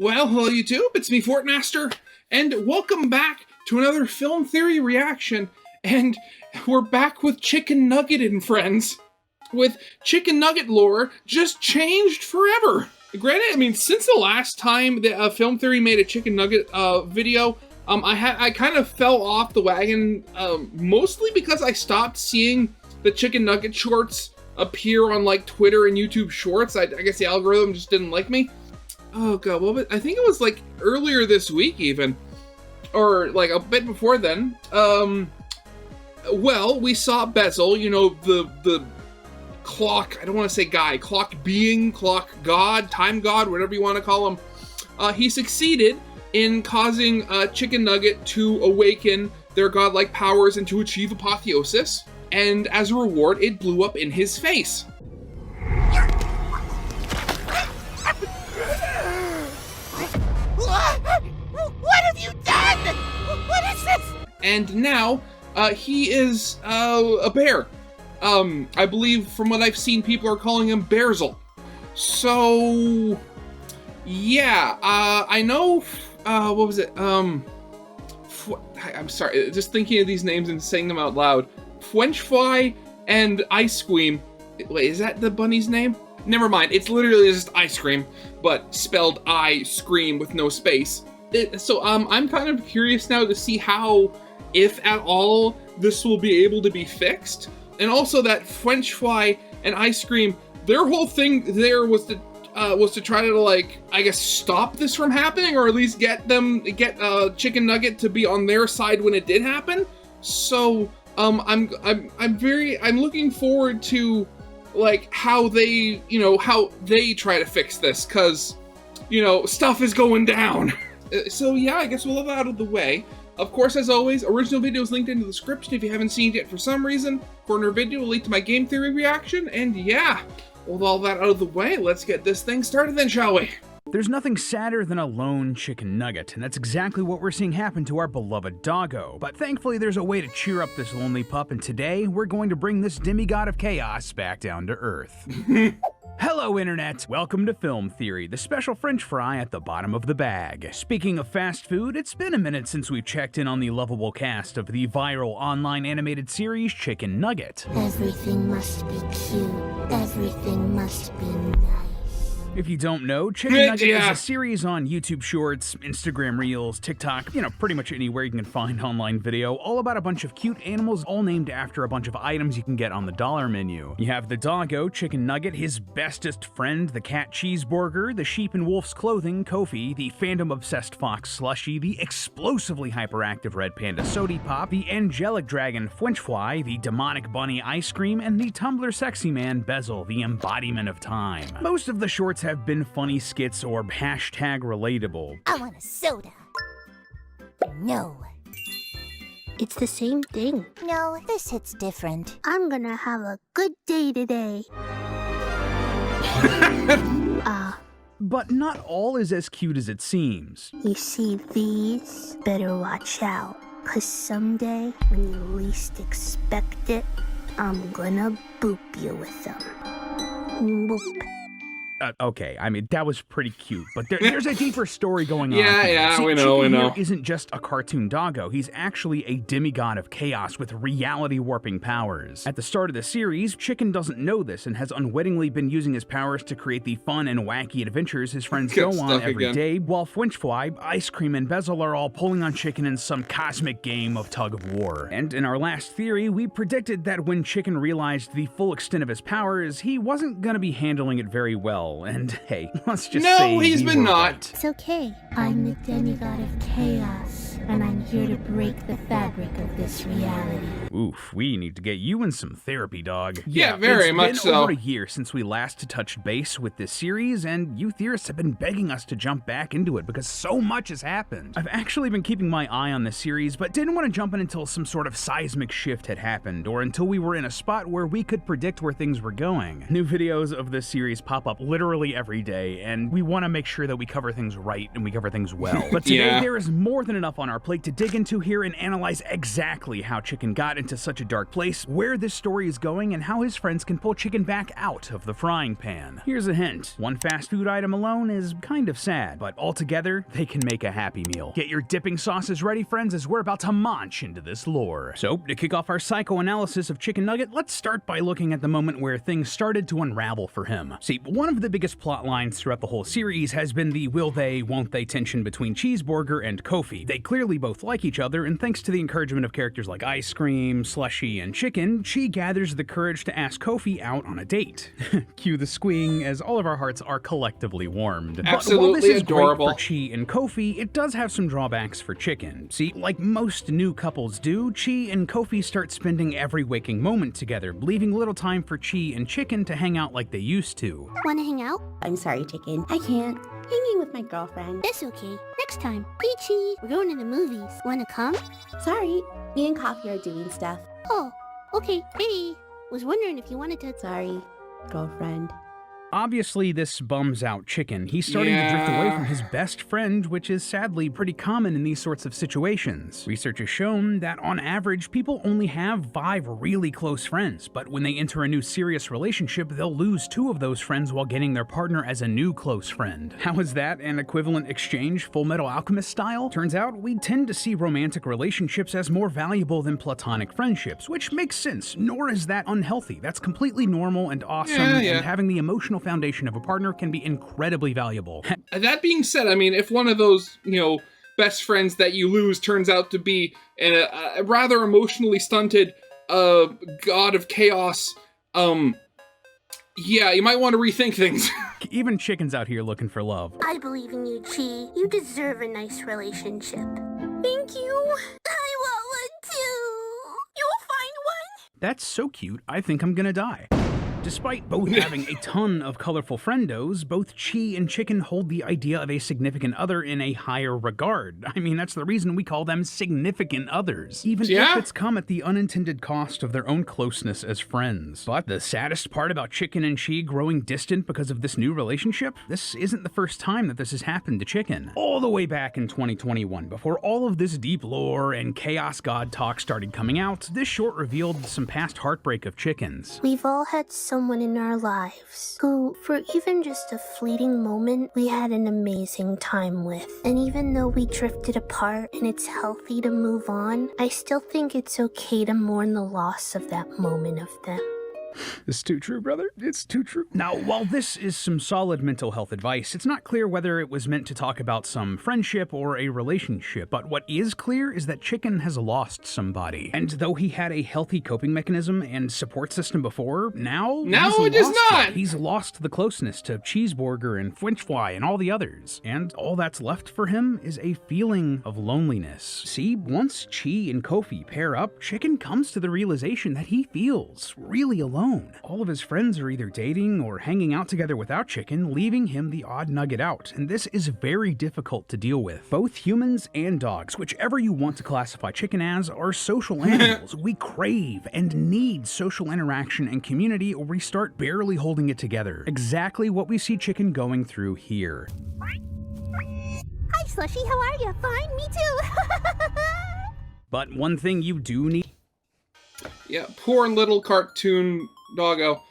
Well, hello YouTube, it's me, Fortmaster, and welcome back to another film theory reaction, and we're back with Chikn Nuggit and friends, with Chikn Nugget lore just changed forever. Granted, I mean, since the last time that Film Theory made a Chikn Nugget video, I kind of fell off the wagon, mostly because I stopped seeing the Chikn Nugget shorts appear on, like, Twitter and YouTube Shorts. I guess the algorithm just didn't like me. Oh god, well, I think it was like earlier this week even, or like a bit before then. Well, we saw Bezel, you know, the clock, I don't want to say guy, clock being, clock god, time god, whatever you want to call him. He succeeded in causing Chikn Nugget to awaken their godlike powers and to achieve Apothyosis, and as a reward, it blew up in his face. What have you done? What is this? And now, he is, a bear. I believe from what I've seen, people are calling him Bezel. So, yeah, I know, what was it? I'm sorry, just thinking of these names and saying them out loud. French fry and ice cream. Wait, is that the bunny's name? Never mind, it's literally just ice cream, but spelled I-scream with no space. So I'm kind of curious now to see how, if at all, this will be able to be fixed. And also that French fry and ice cream, their whole thing there was to try to, like, I guess stop this from happening, or at least get Chikn Nugget to be on their side when it did happen. So I'm looking forward to, like, how they, you know, how they try to fix this, cause, you know, stuff is going down. So yeah, I guess we'll have that out of the way. Of course, as always, original video is linked in the description if you haven't seen it yet for some reason. Corner video will lead to my game theory reaction, and yeah, with all that out of the way, let's get this thing started then, shall we? There's nothing sadder than a lone Chikn Nugget, and that's exactly what we're seeing happen to our beloved doggo. But thankfully, there's a way to cheer up this lonely pup, and today, we're going to bring this demigod of chaos back down to Earth. Hello, Internet! Welcome to Film Theory, the special French fry at the bottom of the bag. Speaking of fast food, it's been a minute since we've checked in on the lovable cast of the viral online animated series Chikn Nugget. Everything must be cute. Everything must be nice. If you don't know, Chikn Nugget is a series on YouTube Shorts, Instagram Reels, TikTok, you know, pretty much anywhere you can find online video, all about a bunch of cute animals, all named after a bunch of items you can get on the dollar menu. You have the doggo, Chikn Nugget, his bestest friend, the cat cheeseburger, the sheep in wolf's clothing, Kofi, the fandom-obsessed fox Slushy, the explosively hyperactive red panda Sody Pop, the angelic dragon French fry, the demonic bunny ice cream, and the Tumblr sexy man Bezel, the embodiment of time. Most of the shorts have been funny skits or hashtag relatable. I want a soda. No. It's the same thing. No, this hits different. I'm gonna have a good day today. But not all is as cute as it seems. You see these? Better watch out, 'cause someday, when you least expect it, I'm gonna boop you with them. Boop. Okay, I mean, that was pretty cute, but there's a deeper story going on. Yeah, See, we know. Chikn here isn't just a cartoon doggo, he's actually a demigod of chaos with reality-warping powers. At the start of the series, Chikn doesn't know this and has unwittingly been using his powers to create the fun and wacky adventures his friends go on every day, while French fry, Ice Cream, and Bezel are all pulling on Chikn in some cosmic game of tug-of-war. And in our last theory, we predicted that when Chikn realized the full extent of his powers, he wasn't gonna be handling it very well. And hey, let's just say he's been not. Right. It's okay. I'm the demigod of chaos, and I'm here to break the fabric of this reality. Oof, we need to get you in some therapy, dog. Yeah, very much It's so. been over a year since we last touched base with this series, and you theorists have been begging us to jump back into it because so much has happened. I've actually been keeping my eye on this series, but didn't want to jump in until some sort of seismic shift had happened, or until we were in a spot where we could predict where things were going. New videos of this series pop up literally every day, and we want to make sure that we cover things right and we cover things well. But today there is more than enough on our our plate to dig into here and analyze exactly how Chikn got into such a dark place, where this story is going, and how his friends can pull Chikn back out of the frying pan. Here's a hint. One fast food item alone is kind of sad, but altogether, they can make a happy meal. Get your dipping sauces ready, friends, as we're about to munch into this lore. So, to kick off our psychoanalysis of Chikn Nugget, let's start by looking at the moment where things started to unravel for him. See, one of the biggest plot lines throughout the whole series has been the will they, won't they tension between Cheeseburger and Kofi. They clearly both like each other, and thanks to the encouragement of characters like Ice Cream, Slushy, and Chikn, Chi gathers the courage to ask Kofi out on a date. Cue the squeeing, as all of our hearts are collectively warmed. Absolutely but while this is adorable. great for Chi and Kofi, it does have some drawbacks for Chikn. See, like most new couples do, Chi and Kofi start spending every waking moment together, leaving little time for Chi and Chikn to hang out like they used to. Wanna hang out? I'm sorry, Chikn. I can't. Hanging with my girlfriend. That's okay. Next time. Peachy, we're going to the movies. Wanna come? Sorry. Me and Coffee are doing stuff. Oh, okay. Hey, was wondering if you wanted to... Sorry, girlfriend. Obviously, this bums out Chikn. He's starting to drift away from his best friend, which is sadly pretty common in these sorts of situations. Research has shown that on average, people only have 5 really close friends, but when they enter a new serious relationship, they'll lose 2 of those friends while getting their partner as a new close friend. How is that an equivalent exchange, Full Metal Alchemist style? Turns out, we tend to see romantic relationships as more valuable than platonic friendships, which makes sense, nor is that unhealthy. That's completely normal and awesome, and having the emotional foundation of a partner can be incredibly valuable. That being said, I mean, if one of those, best friends that you lose turns out to be a rather emotionally stunted god of chaos, yeah, you might want to rethink things. Even Chikn's out here looking for love. I believe in you, Chi. You deserve a nice relationship. Thank you. I want one too. You'll find one. That's so cute, I think I'm gonna die. Despite both having a ton of colorful friendos, both Chi and Chikn hold the idea of a significant other in a higher regard. I mean, that's the reason we call them significant others, even if it's come at the unintended cost of their own closeness as friends. But the saddest part about Chikn and Chi growing distant because of this new relationship, this isn't the first time that this has happened to Chikn. All the way back in 2021, before all of this deep lore and chaos god talk started coming out, this short revealed some past heartbreak of Chikn's. We've all had someone in our lives who, for even just a fleeting moment, we had an amazing time with. And even though we drifted apart and it's healthy to move on, I still think it's okay to mourn the loss of that moment of them. It's too true, brother. It's too true. Now, while this is some solid mental health advice, it's not clear whether it was meant to talk about some friendship or a relationship, but what is clear is that Chikn has lost somebody. And though he had a healthy coping mechanism and support system before, now it is not! He's lost the closeness to Cheeseburger and French Fry and all the others. And all that's left for him is a feeling of loneliness. See, once Chi and Kofi pair up, Chikn comes to the realization that he feels really alone. All of his friends are either dating or hanging out together without Chikn, leaving him the odd nugget out, and this is very difficult to deal with. Both humans and dogs, whichever you want to classify Chikn as, are social animals. We crave and need social interaction and community, or we start barely holding it together. Exactly what we see Chikn going through here. Hi, Slushy, how are you? Fine, me too. But one thing you do need... Yeah, poor little cartoon doggo,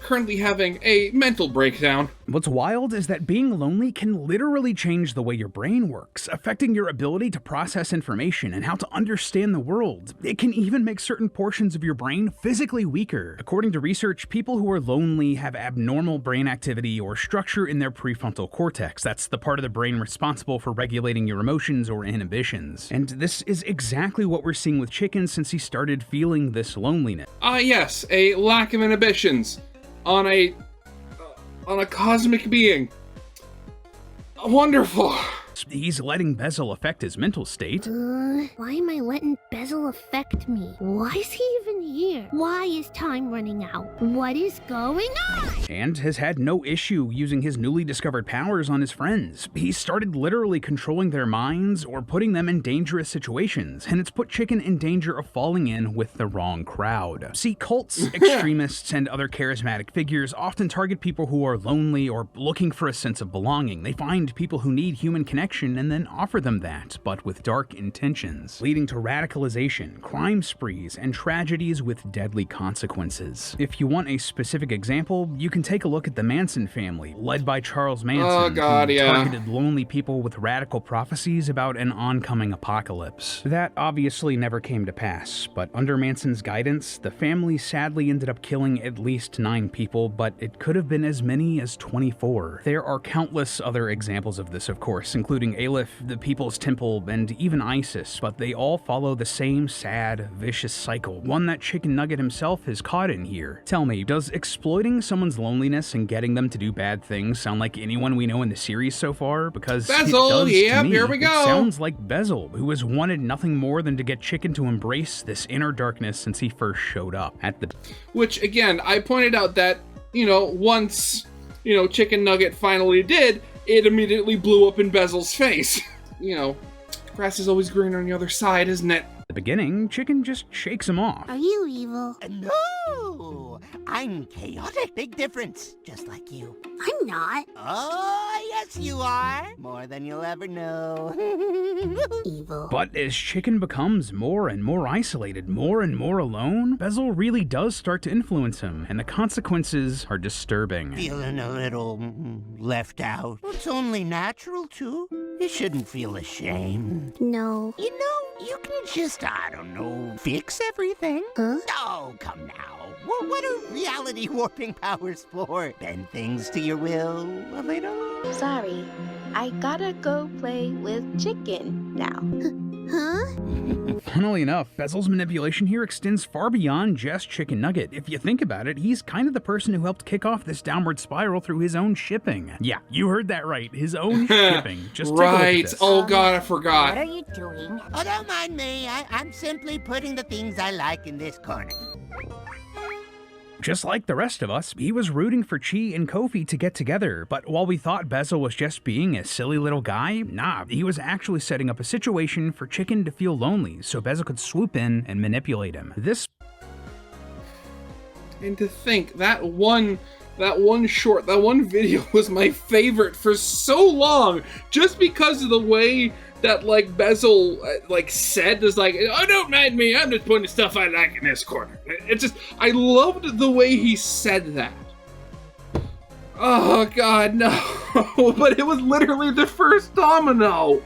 currently having a mental breakdown. What's wild is that being lonely can literally change the way your brain works, affecting your ability to process information and how to understand the world. It can even make certain portions of your brain physically weaker. According to research, people who are lonely have abnormal brain activity or structure in their prefrontal cortex. That's the part of the brain responsible for regulating your emotions or inhibitions. And this is exactly what we're seeing with Chikn since he started feeling this loneliness. Yes, a lack of inhibitions on a cosmic being. Wonderful. He's letting Bezel affect his mental state. Why am I letting Bezel affect me? Why is he even here? Why is time running out? What is going on? And has had no issue using his newly discovered powers on his friends. He started literally controlling their minds or putting them in dangerous situations, and it's put Chikn in danger of falling in with the wrong crowd. See, cults, extremists, and other charismatic figures often target people who are lonely or looking for a sense of belonging. They find people who need human connection manipulation and then offer them that, but with dark intentions, leading to radicalization, crime sprees, and tragedies with deadly consequences. If you want a specific example, you can take a look at the Manson family, led by Charles Manson, who targeted lonely people with radical prophecies about an oncoming apocalypse. That obviously never came to pass, but under Manson's guidance, the family sadly ended up killing at least 9 people, but it could have been as many as 24. There are countless other examples of this, of course, including Aleph, the People's Temple, and even ISIS, but they all follow the same sad, vicious cycle, one that Chikn Nuggit himself is caught in here. Tell me, does exploiting someone's loneliness and getting them to do bad things sound like anyone we know in the series so far? Because Bezel, to me, here we go. It sounds like Bezel, who has wanted nothing more than to get Chikn to embrace this inner darkness since he first showed up at the... Which, again, I pointed out that, once, Chikn Nugget finally did, it immediately blew up in Bezel's face. Grass is always greener on the other side, isn't it? At the beginning, Chikn just shakes him off. Are you evil? No! I'm chaotic. Big difference. Just like you. I'm not. Oh, yes you are. More than you'll ever know. Evil. But as Chikn becomes more and more isolated, more and more alone, Bezel really does start to influence him, and the consequences are disturbing. Feeling a little left out. It's only natural, too. You shouldn't feel ashamed. No. You can just, fix everything. Huh? Oh, come now. What are reality warping powers for? Bend things to your will a little? Sorry, I gotta go play with Chikn now. Huh? Funnily enough, Bezel's manipulation here extends far beyond just Chikn Nugget. If you think about it, he's kind of the person who helped kick off this downward spiral through his own shipping. Yeah, you heard that right. His own shipping. Just take a look at this. Oh god, I forgot. What are you doing? Oh, don't mind me. I'm simply putting the things I like in this corner. Just like the rest of us, he was rooting for Chi and Kofi to get together, but while we thought Bezel was just being a silly little guy, nah, he was actually setting up a situation for Chikn to feel lonely so Bezel could swoop in and manipulate him. And to think, that one video was my favorite for so long, just because of the way that, Bezel, said, is oh, don't mind me, I'm just putting stuff I like in this corner. It's just, I loved the way he said that. Oh, God, no. But it was literally the first domino.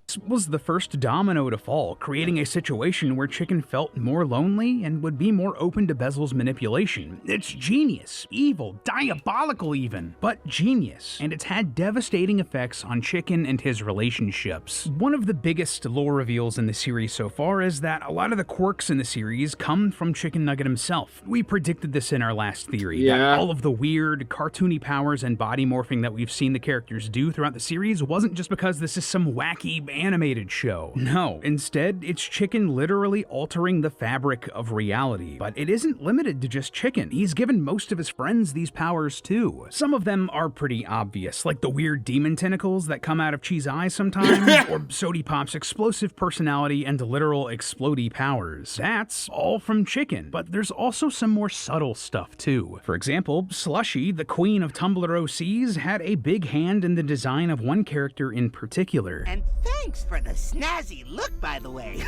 This was the first domino to fall, creating a situation where Chikn felt more lonely and would be more open to Bezel's manipulation. It's genius, evil, diabolical even, but genius, and it's had devastating effects on Chikn and his relationships. One of the biggest lore reveals in the series so far is that a lot of the quirks in the series come from Chikn Nugget himself. We predicted this in our last theory, that all of the weird, cartoony powers and body morphing that we've seen the characters do throughout the series wasn't just because this is some wacky animated show. No, instead, it's Chikn literally altering the fabric of reality. But it isn't limited to just Chikn. He's given most of his friends these powers too. Some of them are pretty obvious, like the weird demon tentacles that come out of Chi's eyes sometimes, or Sody Pop's explosive personality and literal explodey powers. That's all from Chikn, but there's also some more subtle stuff too. For example, Slushy, the queen of Tumblr OCs, had a big hand in the design of one character in particular. And thanks for the snazzy look, by the way.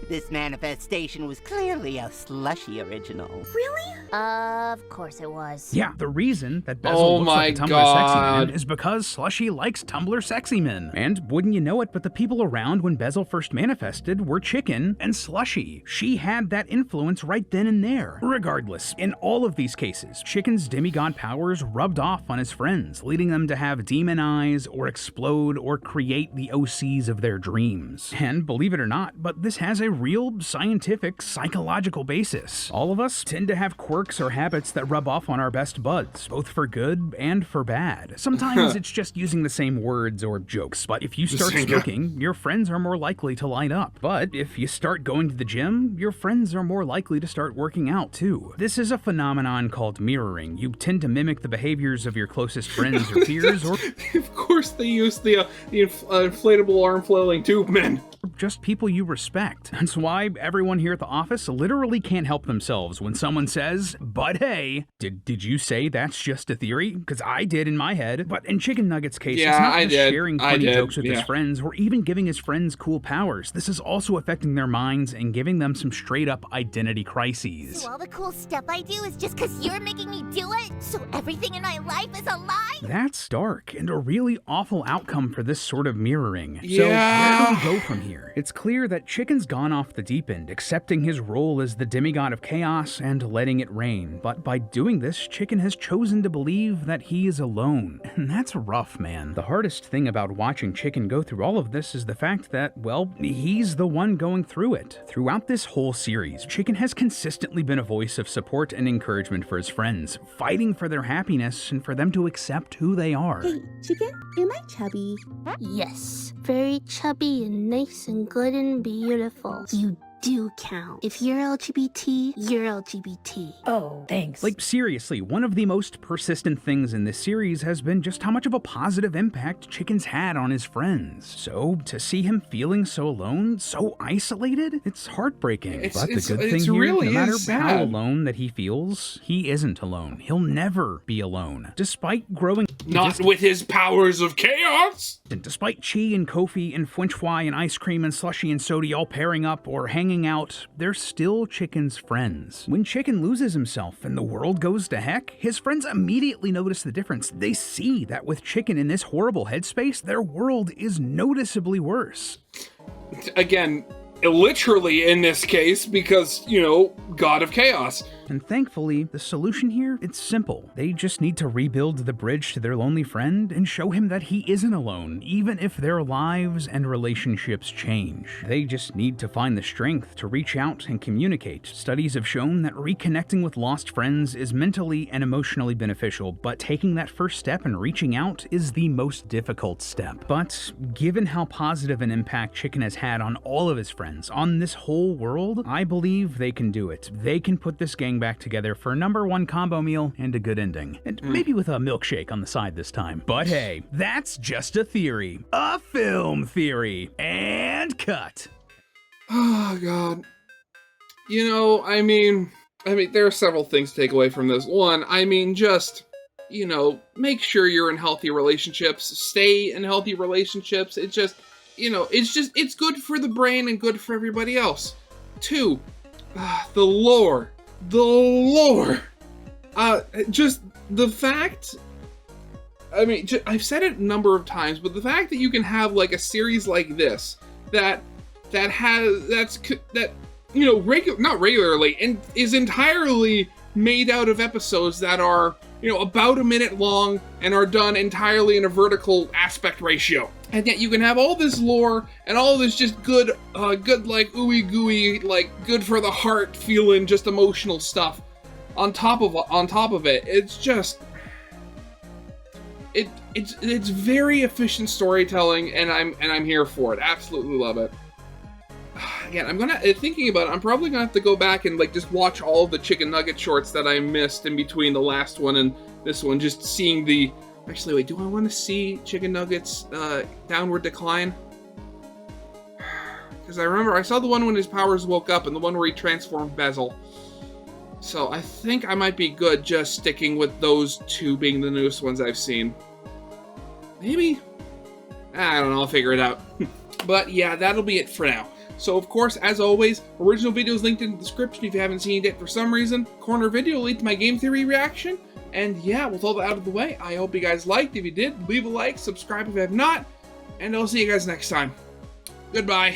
This manifestation was clearly a Slushy original. Really? Of course it was. Yeah, the reason that Bezel looks like a Tumblr sexy man is because Slushy likes Tumblr sexy men. And wouldn't you know it, but the people around when Bezel first manifested were Chikn and Slushy. She had that influence right then and there. Regardless, in all of these cases, Chikn's demigod powers rubbed off on his friends, leading them to have demon eyes or explode or create the OCs of their dreams. And believe it or not, but this has a real scientific, psychological basis. All of us tend to have quirks or habits that rub off on our best buds, both for good and for bad. Sometimes it's just using the same words or jokes, but if you start smoking, your friends are more likely to light up. But if you start going to the gym, your friends are more likely to start working out too. This is a phenomenon called mirroring. You tend to mimic the behaviors of your closest friends or peers, or of course they use the inflatable arm flailing tube men. just people you respect. That's why everyone here at the office literally can't help themselves when someone says, but hey, did you say that's just a theory? Because I did in my head. But in Chikn Nugget's case, Yeah, it's not I just did. sharing I funny did, jokes with his yeah. friends or even giving his friends cool powers. This is also affecting their minds and giving them some straight-up identity crises. So all the cool stuff I do is just because you're making me do it? So everything in my life is a lie? That's dark and a really awful outcome for this sort of mirroring. Yeah. So where do we go from here? It's clear that Chikn's gone off the deep end, accepting his role as the demigod of chaos and letting it rain. But by doing this, Chikn has chosen to believe that he is alone. And that's rough, man. The hardest thing about watching Chikn go through all of this is the fact that, well, he's the one going through it. Throughout this whole series, Chikn has consistently been a voice of support and encouragement for his friends, fighting for their happiness and for them to accept who they are. Hey, Chikn, am I chubby? Yes, very chubby and nice and good and beautiful. You do count. If you're LGBT, you're LGBT. Oh, thanks. Like, seriously, one of the most persistent things in this series has been just how much of a positive impact Chikn's had on his friends. So, to see him feeling so alone, so isolated, it's heartbreaking. But the good thing here, really no matter is how sad. alone that he feels, he isn't alone. He'll never be alone. Despite growing... Not with his powers of chaos! And despite Chi and Kofi and French Fry and Ice Cream and Slushy and Sody all pairing up or hanging out, they're still Chikn's friends. When Chikn loses himself and the world goes to heck, his friends immediately notice the difference. They see that with Chikn in this horrible headspace, their world is noticeably worse. Again, literally in this case, because, you know, God of Chaos. And thankfully, the solution here, it's simple. They just need to rebuild the bridge to their lonely friend and show him that he isn't alone, even if their lives and relationships change. They just need to find the strength to reach out and communicate. Studies have shown that reconnecting with lost friends is mentally and emotionally beneficial, but taking that first step and reaching out is the most difficult step. But given how positive an impact Chikn has had on all of his friends, on this whole world, I believe they can do it. They can put this gang back together for a #1 combo meal and a good ending. And maybe with a milkshake on the side this time. But hey, that's just a theory. A film theory. And cut. Oh, God. You know, I mean, there are several things to take away from this. One, I mean, just, you know, make sure you're in healthy relationships. Stay in healthy relationships. It's just, you know, it's good for the brain and good for everybody else. Two, the lore. Just the fact, I mean, I've said it a number of times, but the fact that you can have like a series like this that you know, not regularly, and is entirely made out of episodes that are, you know, about a minute long and are done entirely in a vertical aspect ratio. And yet you can have all this lore and all this just good like ooey gooey, like good for the heart feeling, just emotional stuff on top of it. It's just, it's very efficient storytelling, and I'm here for it. Absolutely love it. Again, thinking about it, I'm probably gonna have to go back and like just watch all of the Chikn Nugget shorts that I missed in between the last one and this one, just seeing the... Actually, wait, do I want to see Chikn Nugget's downward decline? Because I remember I saw the one when his powers woke up and the one where he transformed Bezel. So I think I might be good just sticking with those two being the newest ones I've seen. Maybe? I don't know, I'll figure it out. But yeah, that'll be it for now. So of course, as always, original videos linked in the description if you haven't seen it for some reason. Corner video will lead to my game theory reaction. And yeah, with all that out of the way, I hope you guys liked. If you did, leave a like, subscribe if you have not, and I'll see you guys next time. Goodbye.